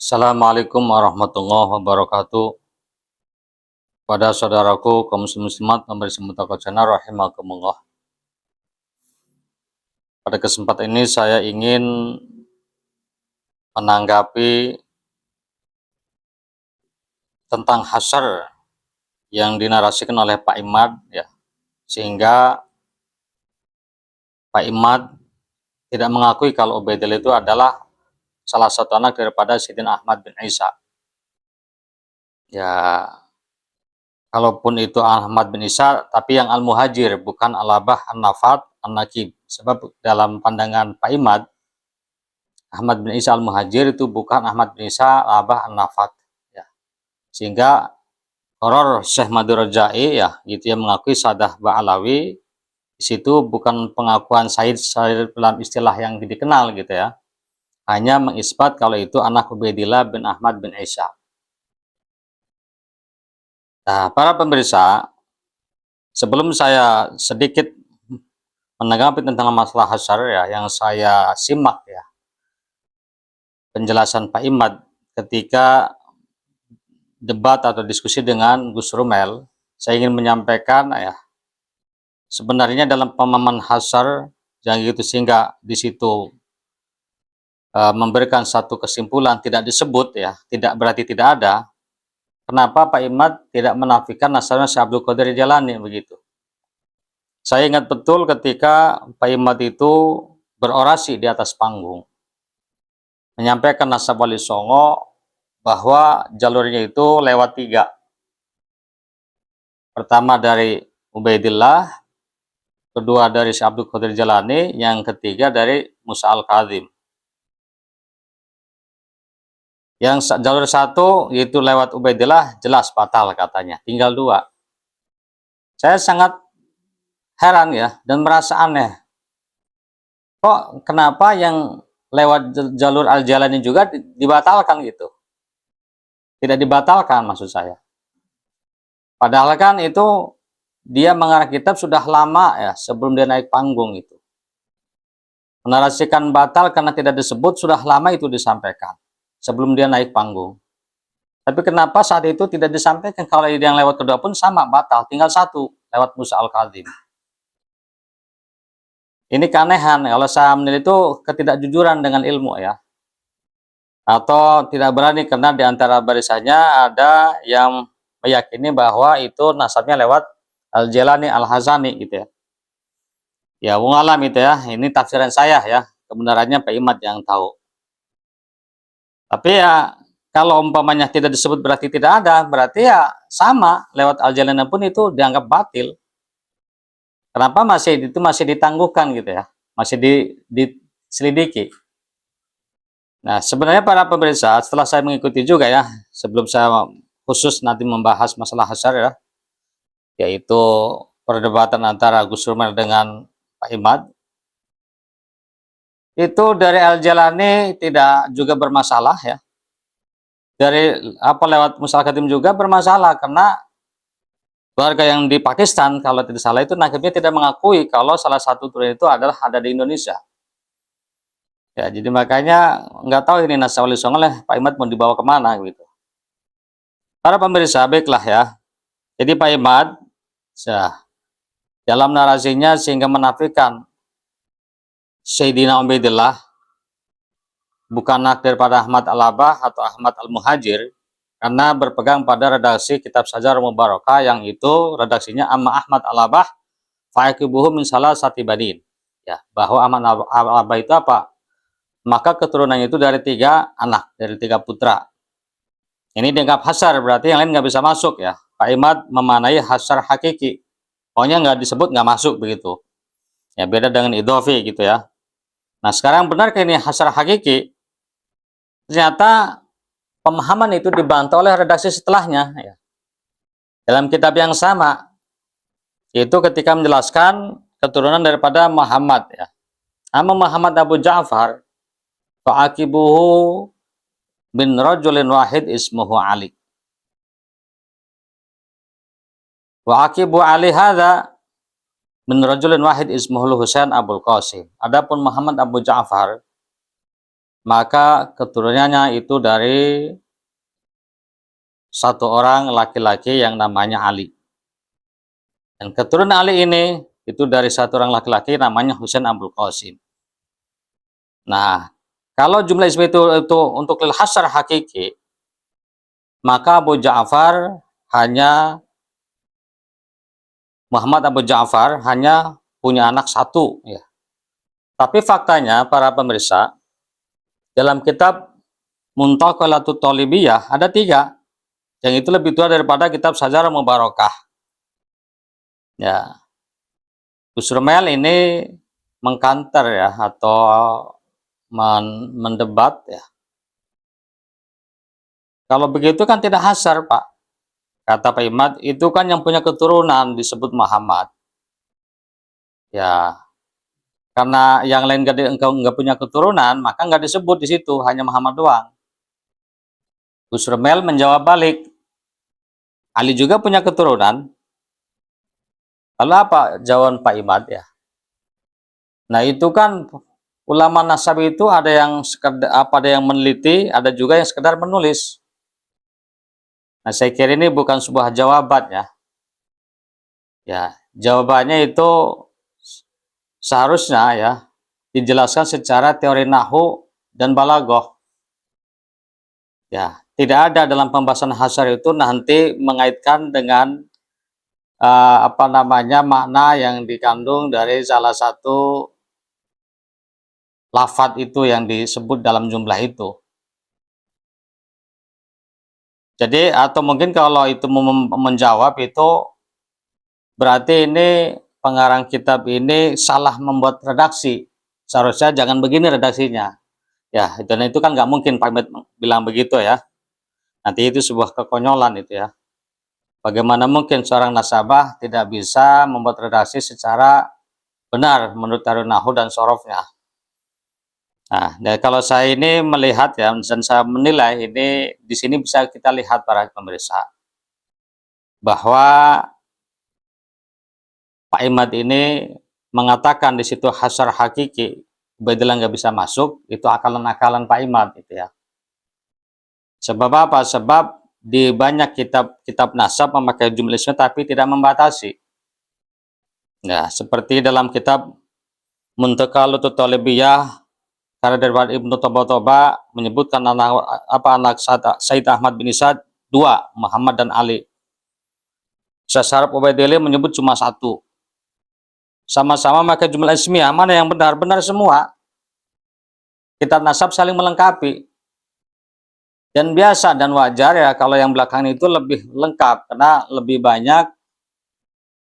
Assalamualaikum warahmatullahi wabarakatuh. Pada saudaraku kaum muslimat memberi semuanya channel rahimakumullah. Pada kesempatan ini saya ingin menanggapi tentang hasyar yang dinarasikan oleh Pak Imad ya. Sehingga Pak Imad tidak mengakui kalau Ubaidillah itu adalah salah satu anak daripada Sayyidina Ahmad bin Isa. Ya, kalaupun itu Ahmad bin Isa, tapi yang Al-Muhajir, bukan Al-Abah, An-Nafat, An-Nakib. Sebab dalam pandangan Pak Imad, Ahmad bin Isa Al-Muhajir itu bukan Ahmad bin Isa Al-Abah An-Nafat. Ya. Sehingga Horor Syekh Madur Rajai ya, gitu ya, mengakui Sadah Ba'alawi. Di situ bukan pengakuan Said dalam istilah yang dikenal gitu ya. Hanya mengisbat kalau itu anak Ubaidillah bin Ahmad bin Isa. Nah, para pemirsa, sebelum saya sedikit menanggapi tentang masalah hasyar ya, yang saya simak ya, penjelasan Pak Imad ketika debat atau diskusi dengan Gus Rumel, saya ingin menyampaikan ya, sebenarnya dalam pemahaman hasyar yang gitu sehingga di situ memberikan satu kesimpulan tidak disebut ya, tidak berarti tidak ada. Kenapa Pak Imad tidak menafikan nasabnya Syekh Abdul Qadir Jalani begitu? Saya ingat betul ketika Pak Imad itu berorasi di atas panggung, menyampaikan nasab Wali Songo bahwa jalurnya itu lewat 3. Pertama dari Ubaidillah, kedua dari Syekh Abdul Qadir Jalani, yang ketiga dari Musa Al-Kadzim. Yang jalur 1 yaitu lewat Ubaidillah jelas batal katanya, tinggal 2. Saya sangat heran ya dan merasa aneh. Kok kenapa yang lewat jalur Al-Jalani juga dibatalkan gitu? Tidak dibatalkan maksud saya. Padahal kan itu dia mengarang kitab sudah lama ya, sebelum dia naik panggung itu. Menarasikan batal karena tidak disebut sudah lama itu disampaikan sebelum dia naik panggung. Tapi kenapa saat itu tidak disampaikan kalau yang lewat kedua pun sama batal, tinggal 1 lewat Musa Al-Kadzim. Ini keanehan kalau saya menilai itu ketidakjujuran dengan ilmu ya. Atau tidak berani karena di antara barisannya ada yang meyakini bahwa itu nasabnya lewat Al-Jalani Al-Hazani gitu ya. Ya, alam itu ya. Ini tafsiran saya ya. Kebenarannya Pak Imad yang tahu. Tapi ya kalau umpamanya tidak disebut berarti tidak ada, berarti ya sama lewat Al-Jalani pun itu dianggap batil. Kenapa masih ditangguhkan gitu ya? Masih diselidiki. Nah, sebenarnya para pemirsa, setelah saya mengikuti juga ya, sebelum saya khusus nanti membahas masalah hasyar ya, yaitu perdebatan antara Gus Rumel dengan Pak Imad, itu dari Al-Jalani tidak juga bermasalah ya. Dari lewat Musa Al-Kadzim juga bermasalah karena warga yang di Pakistan kalau tidak salah itu nakibnya tidak mengakui kalau salah satu turun itu adalah ada di Indonesia. Ya, jadi makanya nggak tahu ini nasab Wali Songo oleh Pak Imad mau dibawa kemana gitu. Para pemirsa, baiklah ya. Jadi Pak Imad ya, dalam narasinya sehingga menafikan Sayyidina Ubaidillah bukan anak daripada Ahmad Al-Abah atau Ahmad Al-Muhajir karena berpegang pada redaksi kitab Syajar Mubarakah yang itu redaksinya Amma Ahmad Al-Abah fa'iqibuhu min salah satibadin. Ya, bahwa Ahmad Al-Abah itu apa? Maka keturunannya itu dari 3 anak, dari 3 putra. Ini dianggap hasyar, berarti yang lain nggak bisa masuk ya. Pak Imad memanai hasyar hakiki. Pokoknya nggak disebut nggak masuk begitu. Ya beda dengan idhofi gitu ya. Nah sekarang benarkah ini hasyar hakiki? Ternyata pemahaman itu dibantah oleh redaksi setelahnya ya. Dalam kitab yang sama, yaitu ketika menjelaskan keturunan daripada Muhammad ya. Nama Muhammad Abu Ja'far fa'akibuhu bin rajulin wahid ismuhu Ali. Wa akibu Ali hadza min rajulin wahid ismuhu Husain Abul Qasim. Adapun Muhammad Abu Ja'far maka keturunannya itu dari satu orang laki-laki yang namanya Ali. Dan keturunan Ali ini itu dari satu orang laki-laki namanya Husain Abdul Qasim. Nah, kalau jumlah ismi itu untuk lil hasar hakiki, maka Abu Ja'far hanya Muhammad Abu Ja'far hanya punya anak satu, ya. Tapi faktanya para pemirsa, dalam kitab Muntaqalatul Talibiyah ada 3, yang itu lebih tua daripada kitab Syajarah Mubarakah. Ya, Busrumel ini mengkanter ya, atau mendebat ya. Kalau begitu kan tidak hasar, Pak. Kata Pak Imad, itu kan yang punya keturunan disebut Muhammad. Ya, karena yang lain engkau nggak punya keturunan, maka nggak disebut di situ, hanya Muhammad doang. Busrumel menjawab balik, Ali juga punya keturunan. Lalu apa jawaban Pak Imad ya? Nah, itu kan ulama nasab itu ada yang meneliti, ada juga yang sekedar menulis. Nah, saya kira ini bukan sebuah jawaban ya. Ya, jawabannya itu seharusnya ya dijelaskan secara teori nahwu dan balaghah. Ya, tidak ada dalam pembahasan hasar itu nanti mengaitkan dengan makna yang dikandung dari salah satu lafadz itu yang disebut dalam jumlah itu. Jadi atau mungkin kalau itu menjawab itu berarti ini pengarang kitab ini salah membuat redaksi. Seharusnya jangan begini redaksinya. Ya, dan itu kan nggak mungkin Pak Ahmed bilang begitu ya. Nanti itu sebuah kekonyolan itu ya. Bagaimana mungkin seorang nasabah tidak bisa membuat redaksi secara benar menurut teori nahwu dan sorofnya. Nah, kalau saya ini melihat ya, dan saya menilai ini di sini bisa kita lihat para pemirsa bahwa Pak Imad ini mengatakan di situ hasar hakiki, Ubaidillah nggak bisa masuk, itu akalan-akalan Pak Imad gitu ya. Sebab apa? Sebab di banyak kitab nasab memakai jumlah ismi tapi tidak membatasi. Ya, seperti dalam kitab Muntaqalatul Talibiyah karena dari Ibnu Toba menyebutkan anak Said Ahmad bin Isad 2, Muhammad dan Ali. Syaraf Ubaidillah menyebut cuma 1. Sama-sama maka jumlah ismiyah mana yang benar semua. Kitab nasab saling melengkapi. Dan biasa dan wajar ya kalau yang belakangan itu lebih lengkap karena lebih banyak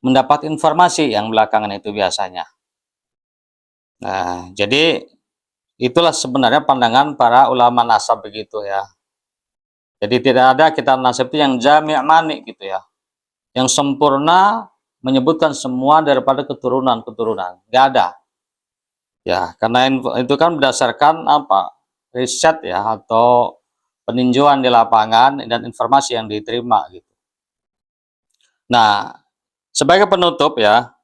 mendapat informasi yang belakangan itu biasanya. Nah, jadi itulah sebenarnya pandangan para ulama nasab begitu ya. Jadi tidak ada kitab nasab itu yang jami' mani gitu ya. Yang sempurna menyebutkan semua daripada keturunan-keturunan. Nggak ada. Ya, karena itu kan berdasarkan riset ya atau peninjauan di lapangan dan informasi yang diterima gitu. Nah, sebagai penutup ya,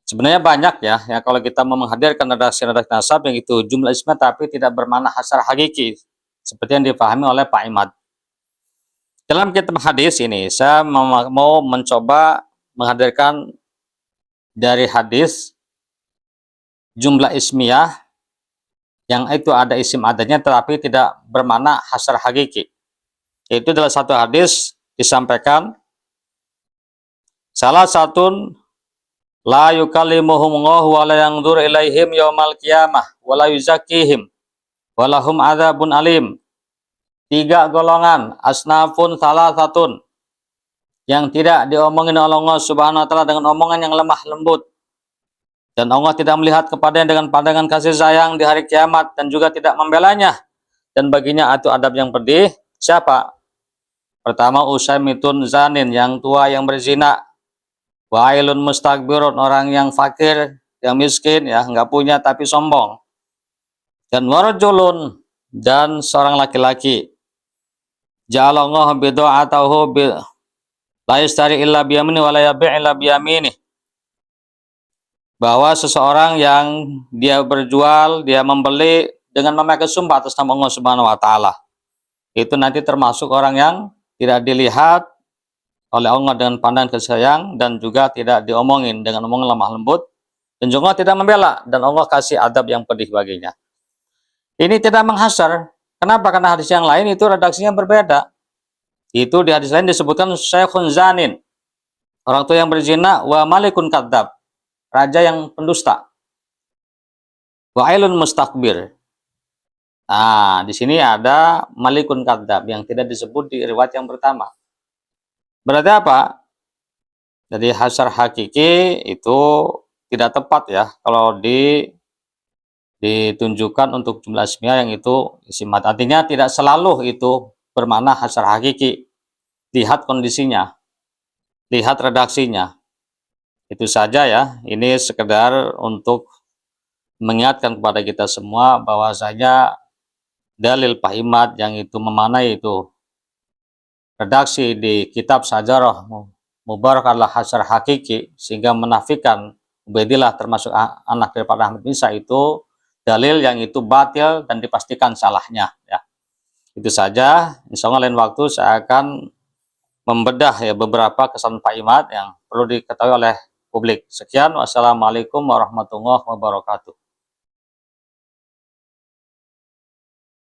sebenarnya banyak ya kalau kita mau menghadirkan redaksi-redaksi nasab yang itu jumlah ismi tapi tidak bermakna hasar hakiki seperti yang dipahami oleh Pak Imad. Dalam kitab hadis ini saya mau mencoba menghadirkan dari hadis jumlah ismiyah yang itu ada isim adanya tetapi tidak bermakna hasar hakiki. Itu adalah satu hadis disampaikan salah satu la yukallimuhum wa la yanzur ilaihim yaumal qiyamah wa la yuzakkihim wa lahum adzabun alim. 3 golongan asnafun salah satun yang tidak diomongin oleh Allah Subhanahu wa taala dengan omongan yang lemah lembut. Dan Allah tidak melihat kepadanya dengan pandangan kasih sayang di hari kiamat dan juga tidak membelanya. Dan baginya itu adab yang pedih. Siapa? Pertama usaimitun zanin, yang tua yang berzina. Wa'ilun mustakbirun, orang yang fakir, yang miskin ya, nggak punya tapi sombong. Dan warajulun, dan seorang laki-laki. Ja'alallahu bidu'atahu la yastari illa biyamini wa la yabi' illa biyamini. bahwa seseorang yang dia berjual, dia membeli dengan memakai sumpah atas nama Allah Subhanahu wa taala, itu nanti termasuk orang yang tidak dilihat oleh Allah dengan pandangan kasih sayang, dan juga tidak diomongin dengan omongan lemah lembut, dan juga tidak membela, dan Allah kasih adab yang pedih baginya. Ini tidak menghasar. Kenapa? Karena hadis yang lain itu redaksinya berbeda. Itu di hadis lain disebutkan syekhun zanin, orang tua yang berzina, wa malikun kadzab, raja yang pendusta, wa ailun mustakbir. Nah, di sini ada malikun kadzab yang tidak disebut di riwayat yang pertama. Berarti apa? Jadi hasar hakiki itu tidak tepat ya kalau ditunjukkan untuk jumlah ismiyah yang itu isim mad. Artinya tidak selalu itu bermakna hasar hakiki. Lihat kondisinya, lihat redaksinya. Itu saja ya. Ini sekedar untuk mengingatkan kepada kita semua bahwasanya dalil pahimat yang itu memanai itu redaksi di kitab Sajarah Mubarak adalah hasar hakiki, sehingga menafikan Ubaidillah termasuk anak daripada Ahmad bin Isa, itu dalil yang itu batil dan dipastikan salahnya ya. Itu saja. Insya Allah lain waktu saya akan membedah ya beberapa kesalahan pahimat yang perlu diketahui oleh publik. Sekian, wassalamualaikum warahmatullahi wabarakatuh.